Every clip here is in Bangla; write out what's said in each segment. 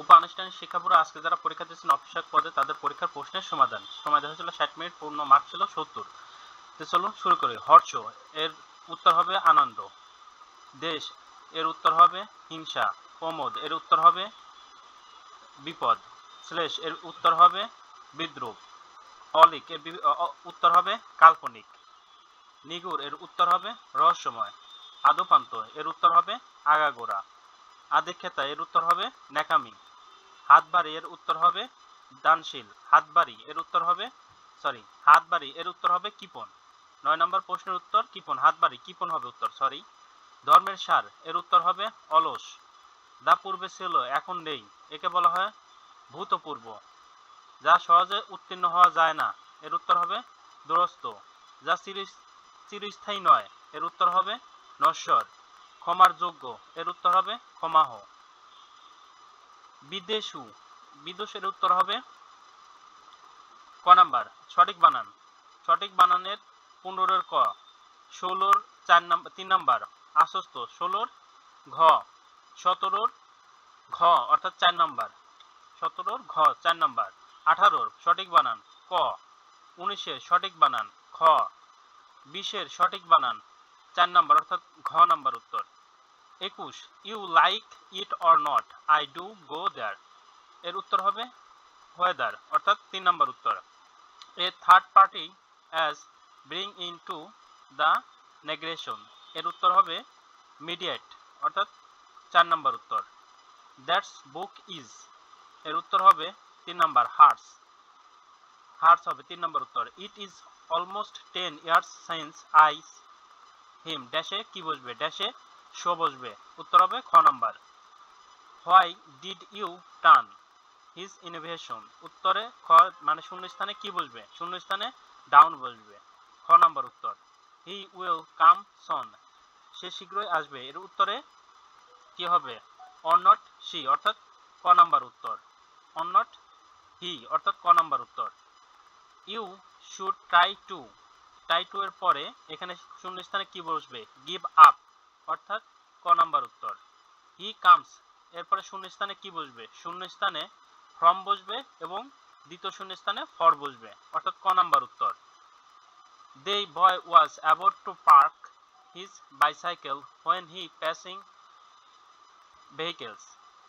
উপানুষ্ঠানিক শিক্ষা বোর্ডে আজকে যারা পরীক্ষা দিচ্ছেন অফিসার পদে তাদের পরীক্ষার প্রশ্নের সমাধান। সময় দেওয়া হয়েছিল 60 মিনিট, পূর্ণ মার্ক ছিল 70। তো চলুন শুরু করি। হর্ষ এর উত্তর হবে আনন্দ। দেশ এর উত্তর হবে হিংসা। প্রমোদ এর উত্তর হবে বিপদ। শ্লেষ এর উত্তর হবে বিদ্রুপ। অলিক এর উত্তর হবে কাল্পনিক। নিগুড় এর উত্তর হবে রহস্যময়। আদপান্ত এর উত্তর হবে আগাগোড়া। আদিক্ষেতা এর উত্তর হবে ন্যাকামি। হাতবাড়ি এর উত্তর হবে দানশীল। হাতবাড়ি এর উত্তর হবে কিপন। 9 নম্বর প্রশ্নের উত্তর কিপন। হাতবাড়ি কিপন হবে উত্তর, সরি। ধর্মের সার এর উত্তর হবে অলস। যা পূর্বে ছিল এখন নেই একে বলা হয় ভূতপূর্ব। যা সহজে উত্তীর্ণ হওয়া যায় না এর উত্তর হবে দুরস্ত। যা চিরস্থায়ী নয় এর উত্তর হবে নশ্বর। ক্ষমার যোগ্য এর উত্তর হবে ক্ষমাহ। বিদেশু বিদুষের উত্তর হবে ক নাম্বার সঠিক বানান। সঠিক বানানের 15 ক। 16 3 নাম্বার আশ্বস্ত। 16 ঘ। 17 ঘ অর্থাৎ 4 নাম্বার। 17 ঘ 4 নাম্বার। 18 সঠিক বানান ক। 19 সঠিক বানান খ। 20 সঠিক বানান 4 নাম্বার অর্থাৎ ঘ নাম্বার উত্তর। 21 you like it or not I do go there এর উত্তর হবে ওয়েদার অর্থাৎ 3 নাম্বার উত্তর। A third party as bring in to the negation এর উত্তর হবে মিডিয়েট অর্থাৎ 4 নাম্বার উত্তর। দ্যাটস বুক ইজ এর উত্তর হবে 3 নাম্বার হার্টস। হার্টস হবে 3 নাম্বার উত্তর। It is almost 10 years since I him ড্যাশে কি বসবে ড্যাশে শো বসবে উত্তর হবে খ number. Why did you turn his innovation উত্তরে খ মানে শূন্যস্থানে কি বসবে শূন্যস্থানে ডাউন বসবে খ নাম্বার উত্তর। হি উইল কাম সন সে শীঘ্রই আসবে এর উত্তরে কি হবে অর নট সি অর্থাৎ ক নাম্বার উত্তর। অর নট হি অর্থাৎ ক নাম্বার উত্তর। ইউ শুড ট্রাই টু এর পরে এখানে শূন্যস্থানে কি বসবে গিভ আপ অর্থাৎ ক নাম্বার উত্তর। হি কামস এরপরে শূন্যস্থানে কি বসবে শূন্যস্থানে ফ্রম বসবে এবং দ্বিতীয় শূন্যস্থানে ফর বসবে অর্থাৎ ক নাম্বার উত্তর। The boy was about to park his bicycle when he passing vehicles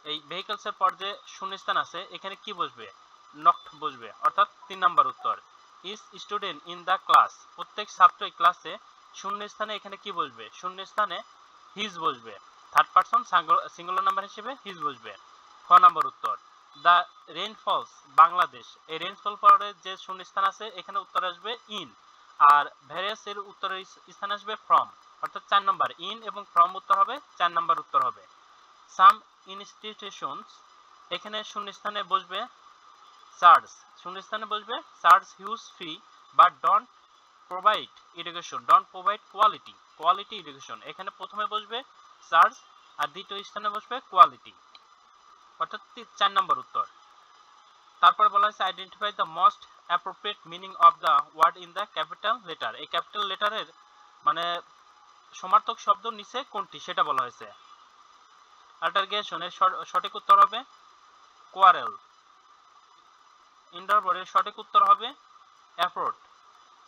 এই ভেহিকেলস এর পর যে শূন্যস্থান আছে এখানে কি বসবে নট বসবে অর্থাৎ 3 নাম্বার উত্তর। Is student in the class প্রত্যেক ছাত্রই ক্লাসে শূন্যস্থানে এখানে কি বসবে শূন্যস্থানে হিজ বসবে থার্ড পারসন সিঙ্গুলার নাম্বার হিসেবে হিজ বসবে খ নাম্বার উত্তর। দ্য রেইনফলস বাংলাদেশ এই রেইনফল পরে যে শূন্যস্থান আছে এখানে উত্তর আসবে ইন আর ভ্যারিয়াস এর উত্তরের স্থান আসবে ফ্রম অর্থাৎ 4 নাম্বার ইন এবং ফ্রম উত্তর হবে 4 নাম্বার উত্তর হবে। সাম ইনস্টিটিউশনস এখানে শূন্যস্থানে বসবে চার্জ শূন্যস্থানে বসবে charge huge fee but don't provide education don't provide quality education এখানে প্রথমে বসবে চার্জ আর দ্বিতীয় স্থানে বসবে কোয়ালিটি অর্থাৎ 4 নম্বর উত্তর। তারপরে বলা হয়েছে identify the most appropriate meaning of the word in the capital letter এই ক্যাপিটাল লেটারের মানে সমার্থক শব্দ নিচে কোনটি সেটা বলা হয়েছে। অ্যাল্টারগেশন এর সঠিক উত্তর হবে কোয়ারেল। ইন্টারভল এর সঠিক উত্তর হবে অ্যাফোর্ট।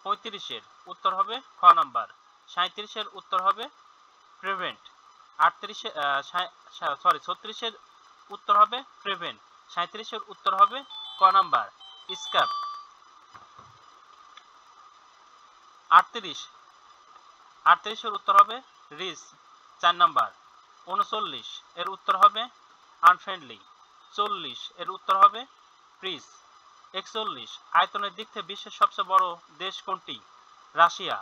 35 এর উত্তর হবে খ নাম্বার। 37 এর উত্তর হবে প্রিভেন্ট। 36 এর উত্তর হবে প্রিভেন্ট। 37 এর উত্তর হবে ক নাম্বার স্ক্যাপ। 38 এর উত্তর হবে রিচ 4 নাম্বার। 39 এর উত্তর হবে আনফ্রেন্ডলি। 40 এর উত্তর হবে প্রিস। 41 আয়তনের দিক থেকে বিশ্বের সবচেয়ে বড় দেশ কোনটি রাশিয়া।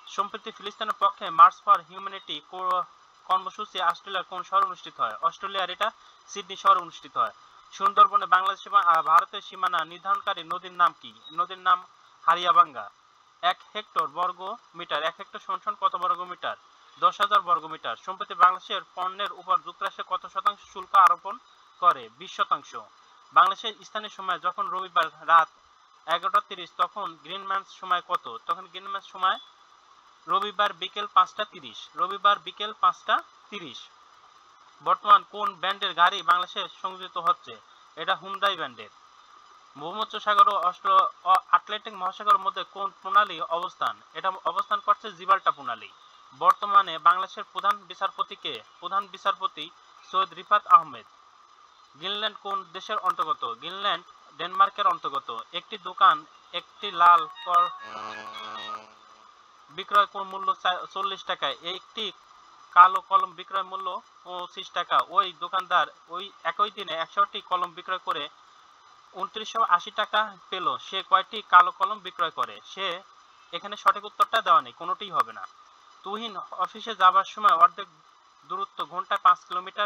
সম্প্রতি ফিলিস্তিনের পক্ষে মার্চ ফর হিউম্যানিটি কর্মসূচি অস্ট্রেলিয়ার কোন শহরে অনুষ্ঠিত হয় অস্ট্রেলিয়ার এটা সিডনি শহরে অনুষ্ঠিত হয়। সুন্দরবনে বাংলাদেশ এবং ভারতের সীমানা নির্ধারণকারী নদীর নাম কি নদীর নাম হারিয়াবাঙ্গা। 1 হেক্টর বর্গ মিটার 1 হেক্টর সমান কত বর্গ মিটার 10,000 বর্গ মিটার। সম্প্রতি বাংলাদেশের পণ্যের উপর যুক্তরাষ্ট্র কত শতাংশ শুল্ক আরোপণ করে 20%। বাংলাদেশের স্থানীয় সময় যখন রবিবার রাত 11:30 তখন গ্রিনম্যানস সময় কত তখন গ্রিনম্যানস সময় রবিবার বিকেল 5:30 রবিবার বিকেল 5:30। বর্তমান কোন ব্র্যান্ডের গাড়ি বাংলাদেশে সংযোজিত হচ্ছে? এটা হুন্ডাই ব্র্যান্ডের। ভূমধ্য সাগর ও আটলান্টিক মহাসাগরের মধ্যে কোন প্রণালী অবস্থান? এটা অবস্থান করছে জিব্রাল্টার প্রণালী। বর্তমানে বাংলাদেশের প্রধান বিচারপতি কে? প্রধান বিচারপতি সৈয়দ রিফাত আহমেদ। গ্রিনল্যান্ড কোন দেশের অন্তর্গত? গ্রিনল্যান্ড ডেনমার্কের অন্তর্গত। একটি দোকান একটি লাল বিক্রয় কোন মূল্য 40 টাকা, একটি কালো কলম বিক্রয় মূল্য 25 টাকা। ওই দোকানদার ওই একই দিনে 100টি কলম বিক্রয় করে 2980 টাকা পেল। সে কয়টি কালো কলম বিক্রয় করে? সে এখানে সঠিক উত্তরটা দেওয়া নেই, কোনোটিই হবে না। তুহিন অফিসে যাবার সময় অর্ধেক দূরত্ব ঘন্টায় 5 কিলোমিটার